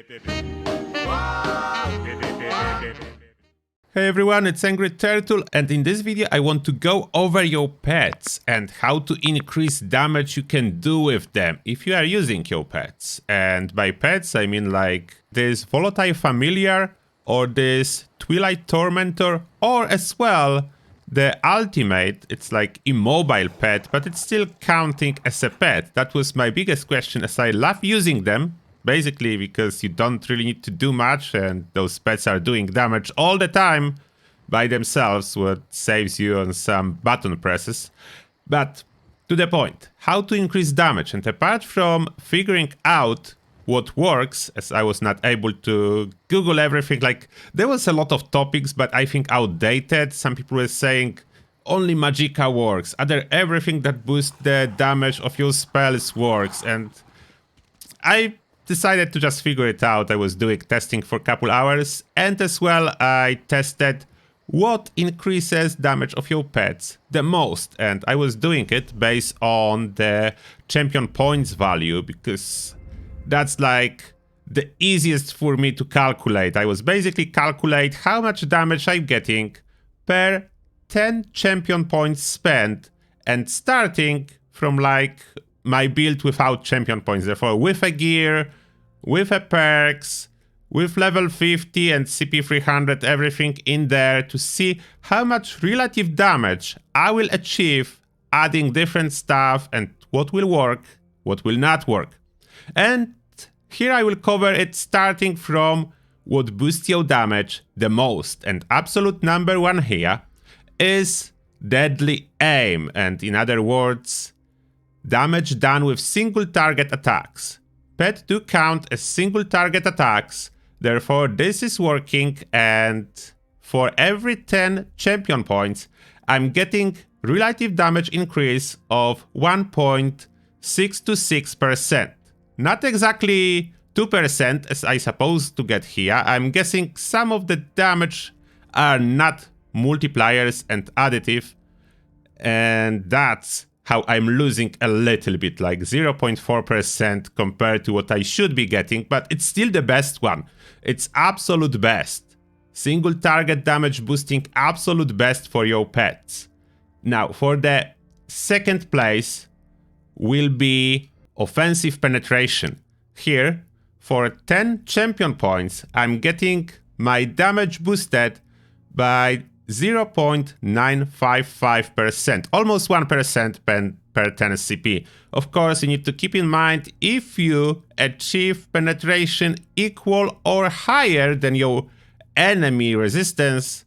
Hey everyone, it's hTurtle, and in this video I want to go over your pets and how to increase damage you can do with them if you are using your pets. And by pets I mean like this volatile familiar or this Twilight Tormentor, or as well the ultimate. It's like immobile pet, but it's still counting as a pet. That was my biggest question, as I love using them. Basically because you don't really need to do much and those pets are doing damage all the time by themselves, what saves you on some button presses. But to the point, how to increase damage. And apart from figuring out what works, as I was not able to Google everything, like there was a lot of topics, but I think outdated. Some people were saying only Magicka works, everything that boosts the damage of your spells works, and I decided to just figure it out. I was doing testing for a couple hours, and as well I tested what increases damage of your pets the most, and I was doing it based on the champion points value because that's like the easiest for me to calculate. I was basically calculate how much damage I'm getting per 10 champion points spent, and starting from like my build without champion points, therefore with a gear, with a perks, with level 50 and CP 300, everything in there, to see how much relative damage I will achieve adding different stuff and what will work, what will not work. And here I will cover it starting from what boosts your damage the most, and absolute number one here is deadly aim, and in other words, damage done with single target attacks. Pet do count as single target attacks, therefore this is working, and for every 10 champion points I'm getting relative damage increase of 1.626%. Not exactly 2% as I supposed to get here. I'm guessing some of the damage are not multipliers and additive, and that's how I'm losing a little bit, like 0.4% compared to what I should be getting, but it's still the best one. It's absolute best. Single target damage boosting, absolute best for your pets. Now, for the second place will be offensive penetration. Here, for 10 champion points, I'm getting my damage boosted by 0.955%, almost 1% per 10 CP. Of course, you need to keep in mind, if you achieve penetration equal or higher than your enemy resistance,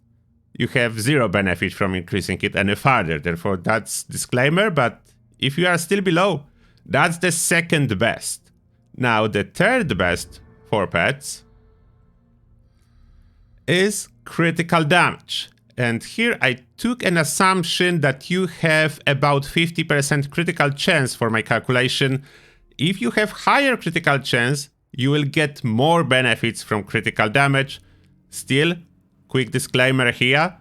you have zero benefit from increasing it any further. Therefore, that's disclaimer, but if you are still below, that's the second best. Now, the third best for pets is critical damage. And here I took an assumption that you have about 50% critical chance for my calculation. If you have higher critical chance, you will get more benefits from critical damage. Still, quick disclaimer here,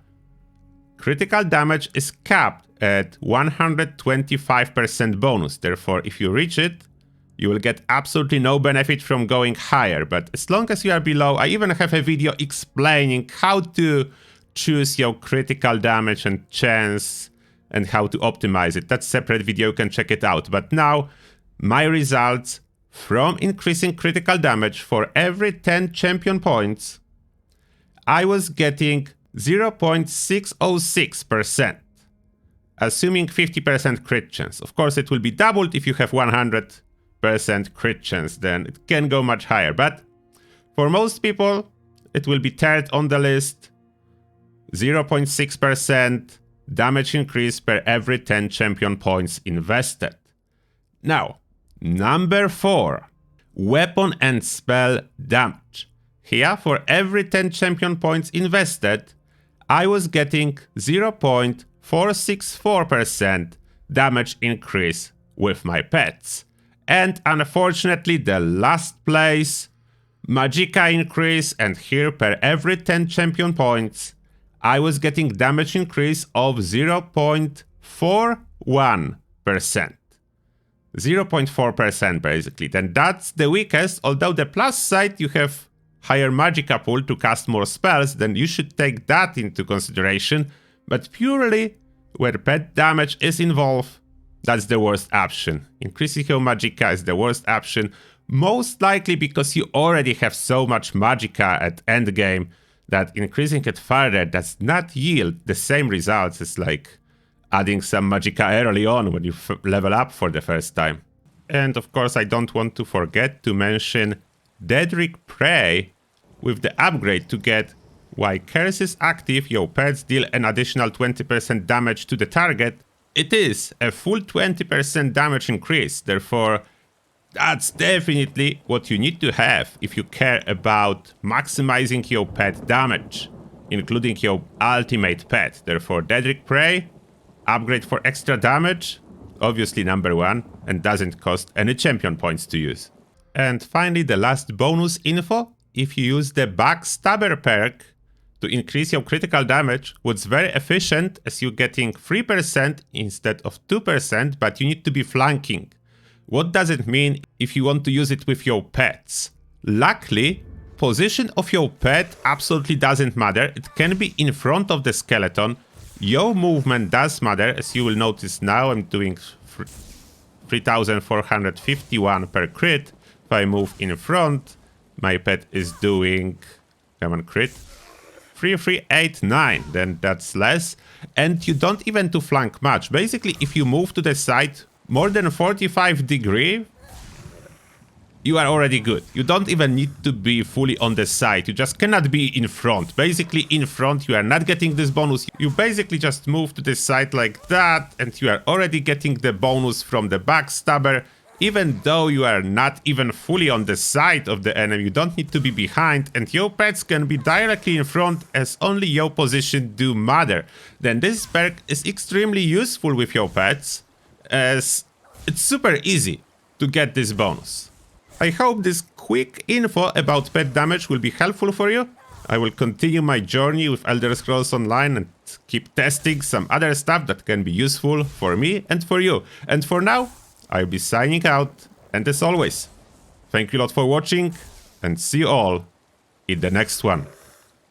critical damage is capped at 125% bonus. Therefore, if you reach it, you will get absolutely no benefit from going higher. But as long as you are below, I even have a video explaining how to choose your critical damage and chance and how to optimize it. That's a separate video, you can check it out. But now, my results from increasing critical damage for every 10 champion points, I was getting 0.606%, assuming 50% crit chance. Of course, it will be doubled if you have 100% crit chance, then it can go much higher. But for most people, it will be third on the list. 0.6% damage increase per every 10 champion points invested. Now, number 4, weapon and spell damage. Here, for every 10 champion points invested, I was getting 0.464% damage increase with my pets. And unfortunately, the last place, Magicka increase, and here per every 10 champion points, I was getting damage increase of 0.41%. 0.4% basically. Then that's the weakest, although the plus side you have higher magicka pool to cast more spells, then you should take that into consideration. But purely where pet damage is involved, that's the worst option. Increasing your magicka is the worst option, most likely because you already have so much magicka at endgame that increasing it further does not yield the same results as like adding some magicka early on when you level up for the first time. And of course I don't want to forget to mention Daedric Prey with the upgrade to get while Curse is active, your pets deal an additional 20% damage to the target. It is a full 20% damage increase, therefore that's definitely what you need to have if you care about maximizing your pet damage, including your ultimate pet. Therefore Daedric Prey, upgrade for extra damage, obviously number 1, and doesn't cost any champion points to use. And finally the last bonus info, if you use the Backstabber perk to increase your critical damage, what's very efficient as you're getting 3% instead of 2%, but you need to be flanking. What does it mean if you want to use it with your pets? Luckily, position of your pet absolutely doesn't matter. It can be in front of the skeleton. Your movement does matter, as you will notice now I'm doing 3,451 per crit. If I move in front, my pet is doing, come on crit, 3,389, then that's less. And you don't even to flank much. Basically, if you move to the side more than 45 degrees, you are already good. You don't even need to be fully on the side. You just cannot be in front. Basically, in front, you are not getting this bonus. You basically just move to the side like that, and you are already getting the bonus from the Backstabber. Even though you are not even fully on the side of the enemy, you don't need to be behind, and your pets can be directly in front as only your position do matter. Then this perk is extremely useful with your pets, as it's super easy to get this bonus. I hope this quick info about pet damage will be helpful for you. I will continue my journey with Elder Scrolls Online and keep testing some other stuff that can be useful for me and for you. And for now, I'll be signing out, and as always, thank you a lot for watching, and see you all in the next one.